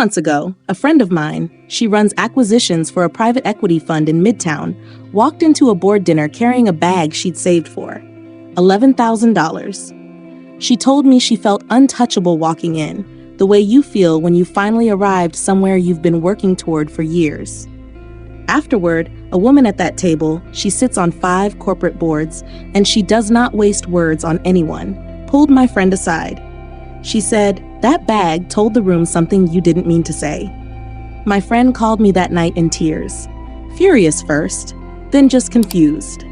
months ago, a friend of mine, she runs acquisitions for a private equity fund in Midtown, walked into a board dinner carrying a bag she'd saved for $11,000. She told me she felt untouchable walking in, the way you feel when you finally arrived somewhere you've been working toward for years. Afterward, a woman at that table, she sits on 5 corporate boards, and she does not waste words on anyone, pulled my friend aside. She said, "That bag told the room something you didn't mean to say." My friend called me that night in tears, furious first, then just confused.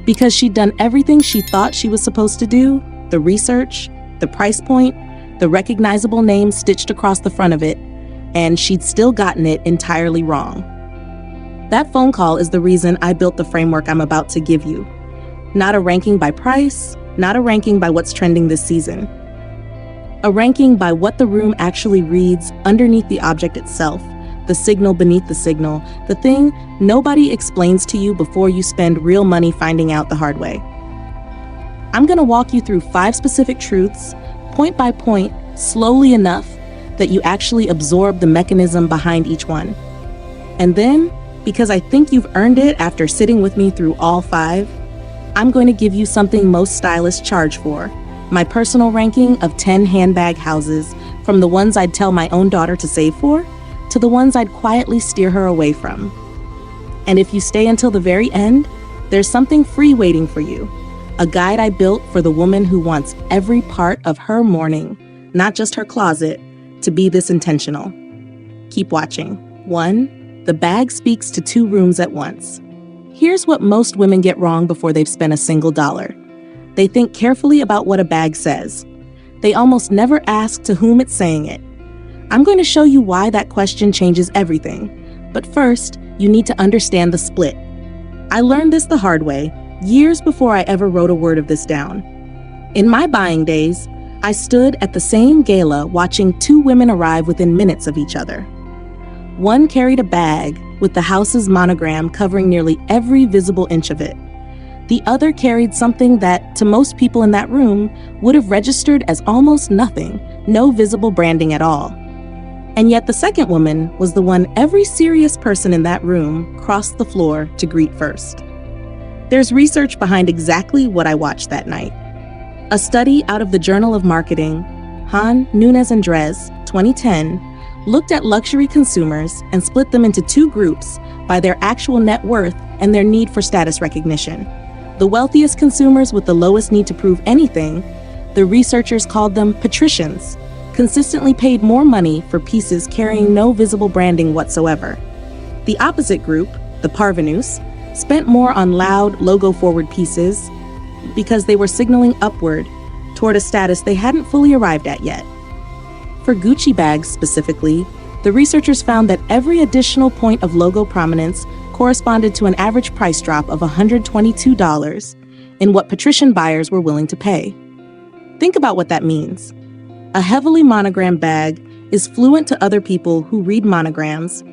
Because she'd done everything she thought she was supposed to do, the research, the price point, the recognizable name stitched across the front of it, and she'd still gotten it entirely wrong. That phone call is the reason I built the framework I'm about to give you. Not a ranking by price, not a ranking by what's trending this season. A ranking by what the room actually reads underneath the object itself, the signal beneath the signal, the thing nobody explains to you before you spend real money finding out the hard way. I'm going to walk you through 5 specific truths, point by point, slowly enough that you actually absorb the mechanism behind each one. And then, because I think you've earned it after sitting with me through all 5, I'm going to give you something most stylists charge for. My personal ranking of 10 handbag houses, from the ones I'd tell my own daughter to save for, to the ones I'd quietly steer her away from. And if you stay until the very end, there's something free waiting for you. A guide I built for the woman who wants every part of her morning, not just her closet, to be this intentional. Keep watching. 1. The bag speaks to 2 rooms at once. Here's what most women get wrong before they've spent a single dollar. They think carefully about what a bag says. They almost never ask to whom it's saying it. I'm going to show you why that question changes everything. But first, you need to understand the split. I learned this the hard way, years before I ever wrote a word of this down. In my buying days, I stood at the same gala watching 2 women arrive within minutes of each other. One carried a bag with the house's monogram covering nearly every visible inch of it. The other carried something that, to most people in that room, would have registered as almost nothing, no visible branding at all. And yet the second woman was the one every serious person in that room crossed the floor to greet first. There's research behind exactly what I watched that night. A study out of the Journal of Marketing, 𝐷, 2010, looked at luxury consumers and split them into 2 groups by their actual net worth and their need for status recognition. The wealthiest consumers with the lowest need to prove anything, the researchers called them Patricians, consistently paid more money for pieces carrying no visible branding whatsoever. The opposite group, the Parvenus, spent more on loud, logo-forward pieces because they were signaling upward toward a status they hadn't fully arrived at yet. For Gucci bags specifically, the researchers found that every additional point of logo prominence corresponded to an average price drop of $122 in what Patrician buyers were willing to pay. Think about what that means. A heavily monogrammed bag is fluent to other people who read monograms.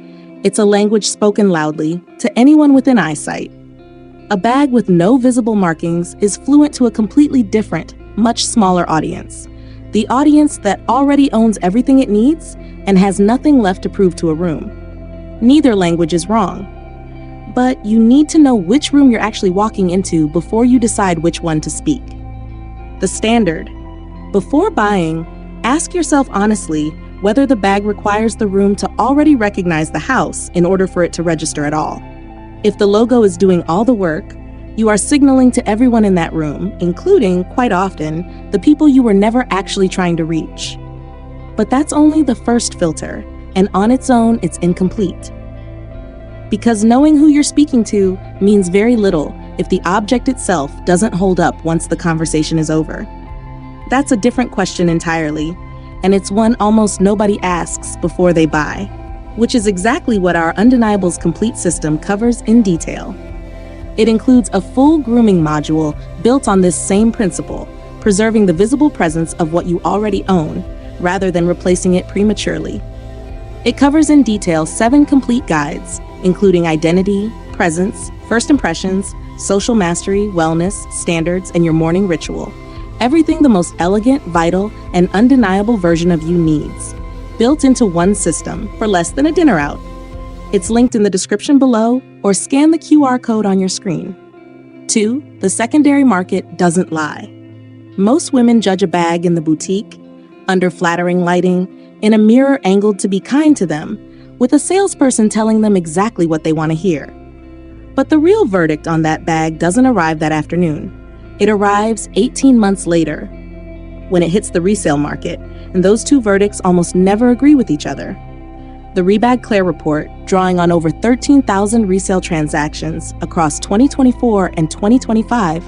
It's a language spoken loudly to anyone within eyesight. A bag with no visible markings is fluent to a completely different, much smaller audience. The audience that already owns everything it needs and has nothing left to prove to a room. Neither language is wrong. But you need to know which room you're actually walking into before you decide which one to speak. The standard. Before buying, ask yourself honestly whether the bag requires the room to already recognize the house in order for it to register at all. If the logo is doing all the work, you are signaling to everyone in that room, including, quite often, the people you were never actually trying to reach. But that's only the first filter, and on its own, it's incomplete. Because knowing who you're speaking to means very little if the object itself doesn't hold up once the conversation is over. That's a different question entirely, and it's one almost nobody asks before they buy, which is exactly what our Undeniable's complete system covers in detail. It includes a full grooming module built on this same principle, preserving the visible presence of what you already own, rather than replacing it prematurely. It covers in detail 7 complete guides, including identity, presence, first impressions, social mastery, wellness, standards, and your morning ritual. Everything the most elegant, vital, and undeniable version of you needs. built into one system for less than a dinner out. It's linked in the description below or scan the QR code on your screen. 2. The secondary market doesn't lie. Most women judge a bag in the boutique, under flattering lighting, in a mirror angled to be kind to them, with a salesperson telling them exactly what they want to hear. But the real verdict on that bag doesn't arrive that afternoon. It arrives 18 months later, when it hits the resale market, and those two verdicts almost never agree with each other. The 𝐈𝐬𝐷𝐾 report, drawing on over 13,000 resale transactions across 2024 and 2025,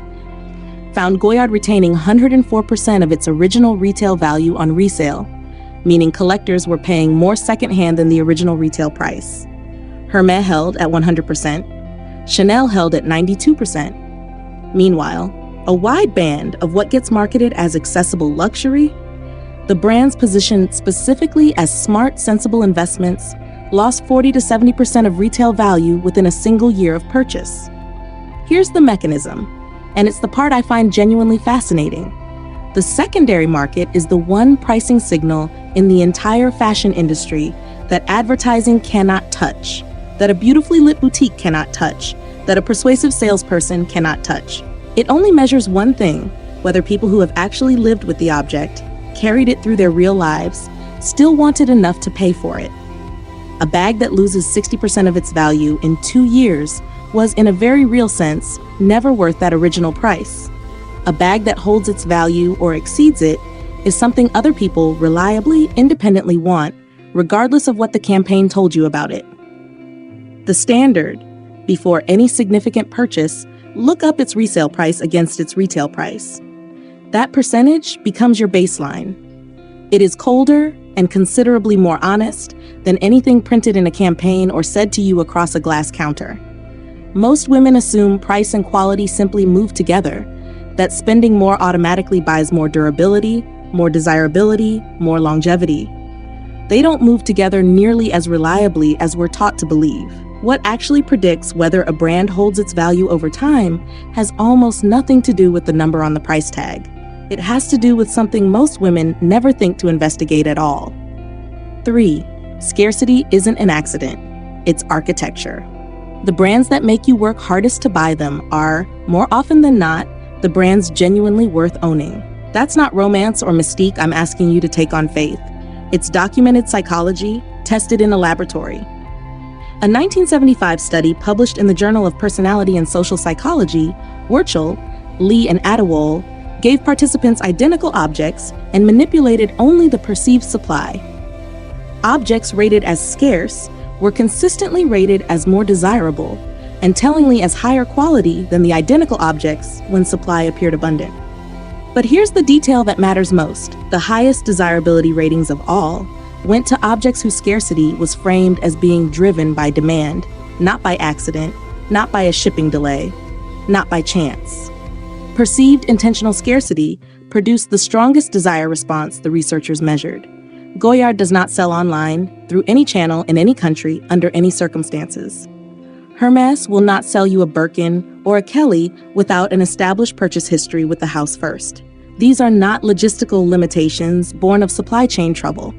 found Goyard retaining 104% of its original retail value on resale, meaning collectors were paying more secondhand than the original retail price. Hermès held at 100%, Chanel held at 92%. Meanwhile, a wide band of what gets marketed as accessible luxury, the brands positioned specifically as smart, sensible investments, lost 40 to 70% of retail value within a single year of purchase. Here's the mechanism, and it's the part I find genuinely fascinating. The secondary market is the one pricing signal in the entire fashion industry that advertising cannot touch, that a beautifully lit boutique cannot touch, that a persuasive salesperson cannot touch. It only measures one thing: whether people who have actually lived with the object, carried it through their real lives, still wanted enough to pay for it. A bag that loses 60% of its value in 2 years was, in a very real sense, never worth that original price. A bag that holds its value or exceeds it is something other people reliably, independently want, regardless of what the campaign told you about it. The standard: before any significant purchase, look up its resale price against its retail price. That percentage becomes your baseline. It is colder and considerably more honest than anything printed in a campaign or said to you across a glass counter. Most women assume price and quality simply move together, that spending more automatically buys more durability, more desirability, more longevity. They don't move together nearly as reliably as we're taught to believe. What actually predicts whether a brand holds its value over time has almost nothing to do with the number on the price tag. It has to do with something most women never think to investigate at all. 3. Scarcity isn't an accident. It's architecture. The brands that make you work hardest to buy them are, more often than not, the brands genuinely worth owning. That's not romance or mystique I'm asking you to take on faith. It's documented psychology, tested in a laboratory. A 1975 study published in the Journal of Personality and Social Psychology, Wurtzel, Lee, and Adewole, gave participants identical objects and manipulated only the perceived supply. Objects rated as scarce were consistently rated as more desirable, and tellingly as higher quality than the identical objects when supply appeared abundant. But here's the detail that matters most. The highest desirability ratings of all went to objects whose scarcity was framed as being driven by demand, not by accident, not by a shipping delay, not by chance. Perceived intentional scarcity produced the strongest desire response the researchers measured. Goyard does not sell online, through any channel in any country, under any circumstances. Hermès will not sell you a Birkin or a Kelly without an established purchase history with the house first. These are not logistical limitations born of supply chain trouble.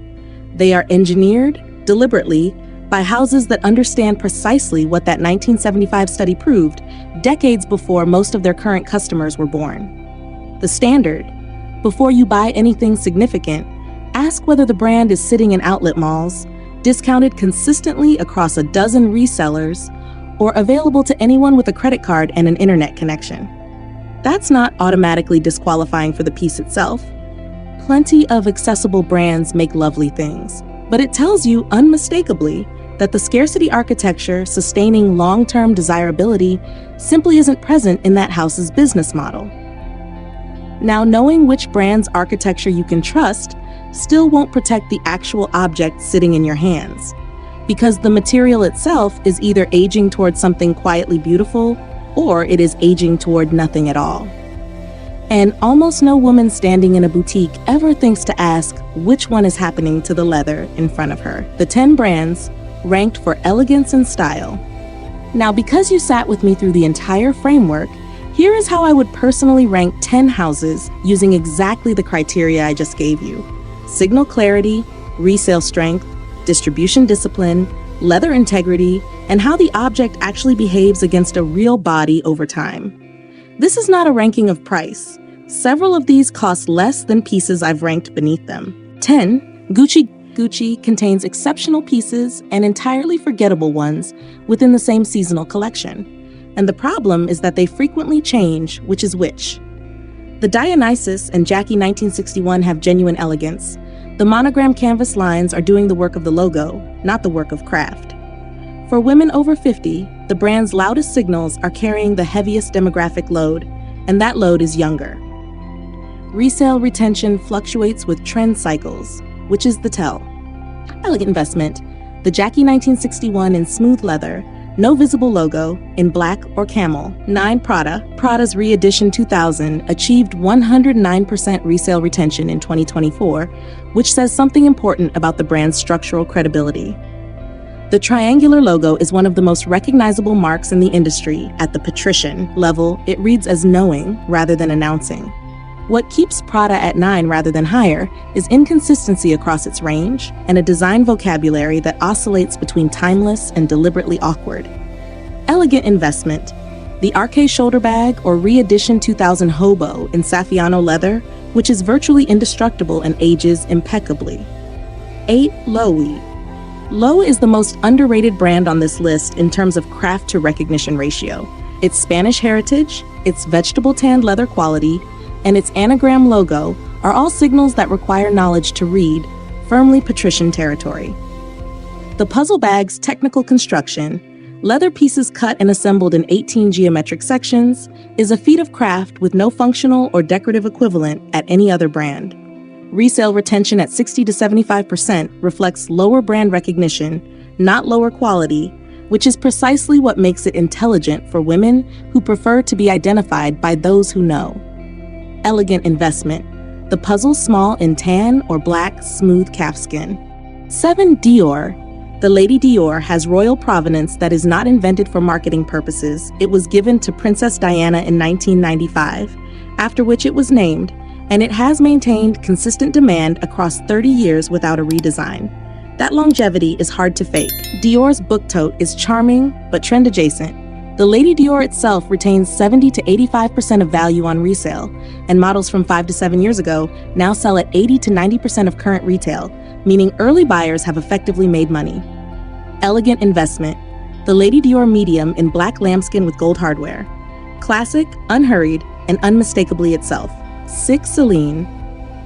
They are engineered, deliberately, by houses that understand precisely what that 1975 study proved decades before most of their current customers were born. The standard: before you buy anything significant, ask whether the brand is sitting in outlet malls, discounted consistently across a dozen resellers, or available to anyone with a credit card and an internet connection. That's not automatically disqualifying for the piece itself. Plenty of accessible brands make lovely things, but it tells you unmistakably that the scarcity architecture sustaining long-term desirability simply isn't present in that house's business model. Now, knowing which brand's architecture you can trust still won't protect the actual object sitting in your hands, because the material itself is either aging toward something quietly beautiful, or it is aging toward nothing at all. And almost no woman standing in a boutique ever thinks to ask which one is happening to the leather in front of her. The 10 brands ranked for elegance and style. Now, because you sat with me through the entire framework, here is how I would personally rank 10 houses using exactly the criteria I just gave you. Signal clarity, resale strength, distribution discipline, leather integrity, and how the object actually behaves against a real body over time. This is not a ranking of price. Several of these cost less than pieces I've ranked beneath them. 10. Gucci contains exceptional pieces and entirely forgettable ones within the same seasonal collection. And the problem is that they frequently change which is which. The Dionysus and Jackie 1961 have genuine elegance. The monogram canvas lines are doing the work of the logo, not the work of craft. For women over 50, the brand's loudest signals are carrying the heaviest demographic load, and that load is younger. Resale retention fluctuates with trend cycles, which is the tell. Elegant investment. The Jackie 1961 in smooth leather, no visible logo, in black or camel. 9. Prada's Re-Edition 2000 achieved 109% resale retention in 2024, which says something important about the brand's structural credibility. The triangular logo is one of the most recognizable marks in the industry. At the Patrician level, it reads as knowing rather than announcing. What keeps Prada at 9 rather than higher is inconsistency across its range and a design vocabulary that oscillates between timeless and deliberately awkward. Elegant investment. The 𝐅𝐸𝐴 shoulder bag or Re-Edition 2000 Hobo in Saffiano leather, which is virtually indestructible and ages impeccably. 8. Loewe is the most underrated brand on this list in terms of craft to recognition ratio. Its Spanish heritage, its vegetable tanned leather quality, and its anagram logo are all signals that require knowledge to read, firmly Patrician territory. The puzzle bag's technical construction, leather pieces cut and assembled in 18 geometric sections, is a feat of craft with no functional or decorative equivalent at any other brand. Resale retention at 60 to 75% reflects lower brand recognition, not lower quality, which is precisely what makes it intelligent for women who prefer to be identified by those who know. Elegant investment. The puzzle small in tan or black smooth calfskin. 7. Dior. The Lady Dior has royal provenance that is not invented for marketing purposes. It was given to Princess Diana in 1995, after which it was named, and it has maintained consistent demand across 30 years without a redesign. That longevity is hard to fake. Dior's book tote is charming but trend adjacent. The Lady Dior itself retains 70 to 85% of value on resale, and models from 5 to 7 years ago now sell at 80 to 90% of current retail, meaning early buyers have effectively made money. Elegant investment. The Lady Dior medium in black lambskin with gold hardware. Classic, unhurried, and unmistakably itself. 6.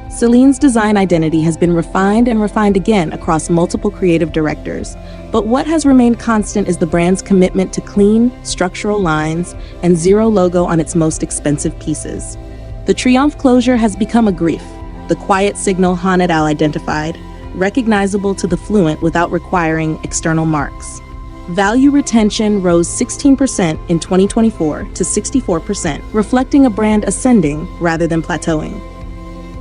Celine's design identity has been refined and refined again across multiple creative directors, but what has remained constant is the brand's commitment to clean, structural lines and zero logo on its most expensive pieces. The Triomphe closure has become a grief, the quiet signal Hannah identified, recognizable to the fluent without requiring external marks. Value retention rose 16% in 2024 to 64%, reflecting a brand ascending rather than plateauing.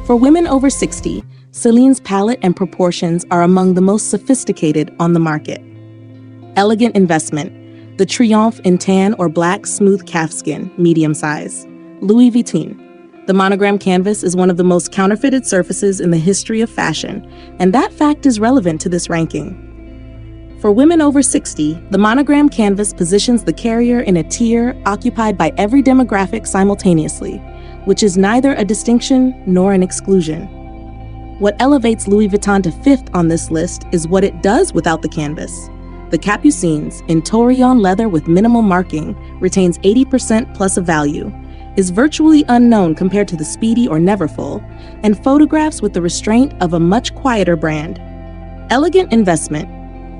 For women over 60, Celine's palette and proportions are among the most sophisticated on the market. Elegant investment. The Triomphe in tan or black smooth calfskin, medium size. Louis Vuitton. The monogram canvas is one of the most counterfeited surfaces in the history of fashion, and that fact is relevant to this ranking. For women over 60, the monogram canvas positions the carrier in a tier occupied by every demographic simultaneously, which is neither a distinction nor an exclusion. What elevates Louis Vuitton to 5th on this list is what it does without the canvas. The Capucines, in Taurillon leather with minimal marking, retains 80% plus of value, is virtually unknown compared to the Speedy or Neverfull, and photographs with the restraint of a much quieter brand. Elegant investment.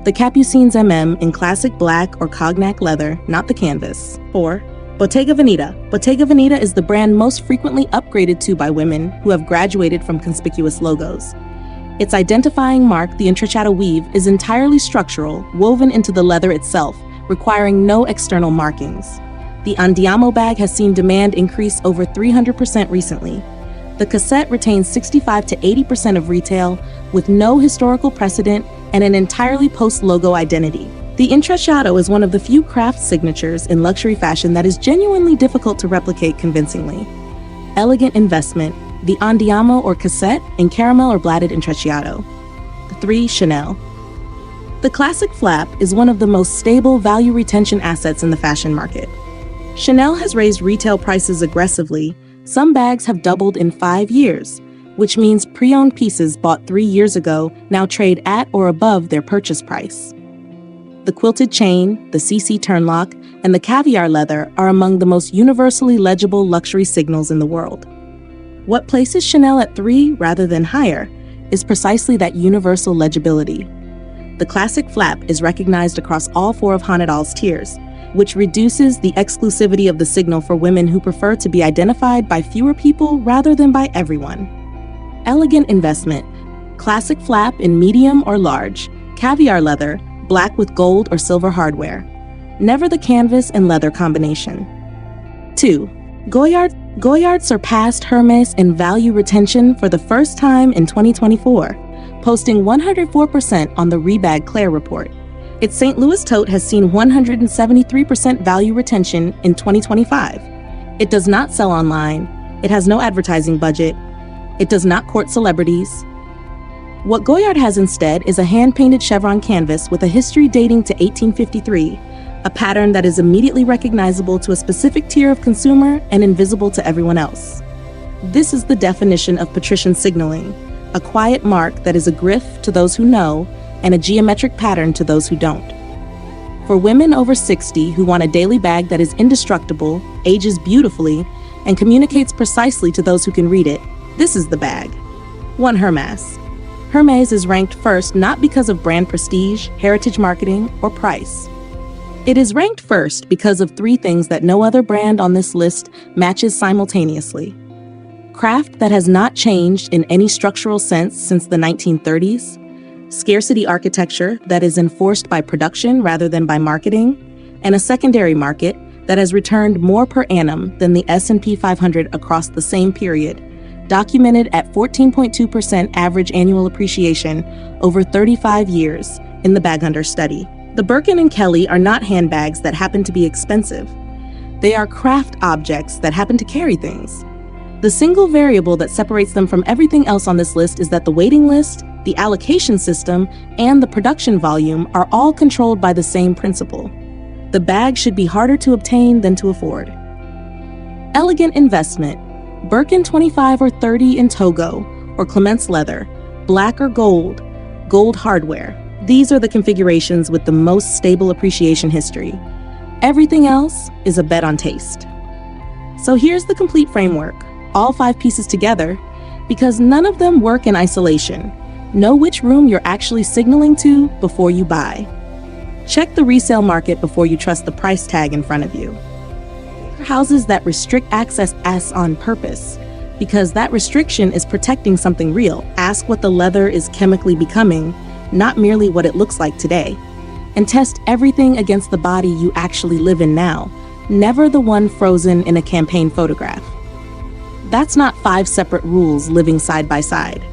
The Capucines in classic black or cognac leather, not the canvas. 4. Bottega Veneta. Bottega Veneta is the brand most frequently upgraded to by women who have graduated from conspicuous logos. Its identifying mark, the intrecciato weave, is entirely structural, woven into the leather itself, requiring no external markings. The Andiamo bag has seen demand increase over 300% recently. The cassette retains 65 to 80% of retail, with no historical precedent and an entirely post-logo identity. The intrecciato is one of the few craft signatures in luxury fashion that is genuinely difficult to replicate convincingly. Elegant investment. The Andiamo or cassette in caramel or blatted intrecciato. 3. Chanel. The classic flap is one of the most stable value retention assets in the fashion market. Chanel has raised retail prices aggressively. Some bags have doubled in 5 years, which means pre-owned pieces bought 3 years ago now trade at or above their purchase price. The quilted chain, the CC turnlock, and the caviar leather are among the most universally legible luxury signals in the world. What places Chanel at 3 rather than higher is precisely that universal legibility. The classic flap is recognized across all 4 of Handbag's tiers, which reduces the exclusivity of the signal for women who prefer to be identified by fewer people rather than by everyone. Elegant investment: classic flap in medium or large, caviar leather, black with gold or silver hardware. Never the canvas and leather combination. 2. Goyard surpassed Hermès in value retention for the first time in 2024, posting 104% on the Rebag Claire report. Its St. Louis tote has seen 173% value retention in 2025. It does not sell online. It has no advertising budget. It does not court celebrities. What Goyard has instead is a hand-painted chevron canvas with a history dating to 1853, a pattern that is immediately recognizable to a specific tier of consumer and invisible to everyone else. This is the definition of Patrician signaling, a quiet mark that is a griff to those who know and a geometric pattern to those who don't. For women over 60 who want a daily bag that is indestructible, ages beautifully, and communicates precisely to those who can read it, this is the bag. 1. Hermès. Hermès is ranked first not because of brand prestige, heritage marketing, or price. It is ranked first because of 3 things that no other brand on this list matches simultaneously. Craft that has not changed in any structural sense since the 1930s, scarcity architecture that is enforced by production rather than by marketing, and a secondary market that has returned more per annum than the S&P 500 across the same period, documented at 14.2% average annual appreciation over 35 years in the Bag Hunter study. The Birkin and Kelly are not handbags that happen to be expensive. They are craft objects that happen to carry things. The single variable that separates them from everything else on this list is that the waiting list, the allocation system, and the production volume are all controlled by the same principle. The bag should be harder to obtain than to afford. Elegant investment: Birkin 25 or 30 in Togo or Clemence leather, black or gold, gold hardware. These are the configurations with the most stable appreciation history. Everything else is a bet on taste. So here's the complete framework, all 5 pieces together, because none of them work in isolation. Know which room you're actually signaling to before you buy. Check the resale market before you trust the price tag in front of you. Houses that restrict access on purpose, because that restriction is protecting something real. Ask what the leather is chemically becoming, not merely what it looks like today. And test everything against the body you actually live in now, never the one frozen in a campaign photograph. That's not 5 separate rules living side by side.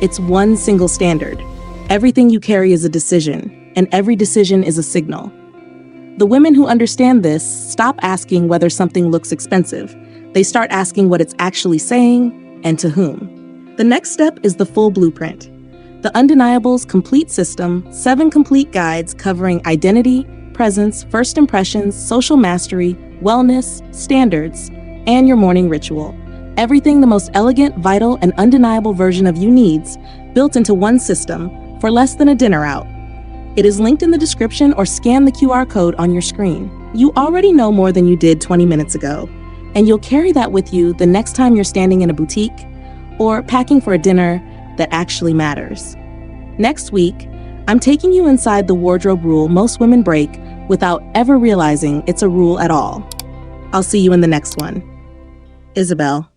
It's one single standard. Everything you carry is a decision, and every decision is a signal. The women who understand this stop asking whether something looks expensive. They start asking what it's actually saying and to whom. The next step is the full blueprint. The Undeniables Complete System, 7 complete guides covering identity, presence, first impressions, social mastery, wellness, standards, and your morning ritual. Everything the most elegant, vital, and undeniable version of you needs, built into one system for less than a dinner out. It is linked in the description or scan the QR code on your screen. You already know more than you did 20 minutes ago, and you'll carry that with you the next time you're standing in a boutique or packing for a dinner that actually matters. Next week, I'm taking you inside the wardrobe rule most women break without ever realizing it's a rule at all. I'll see you in the next one. Isabel.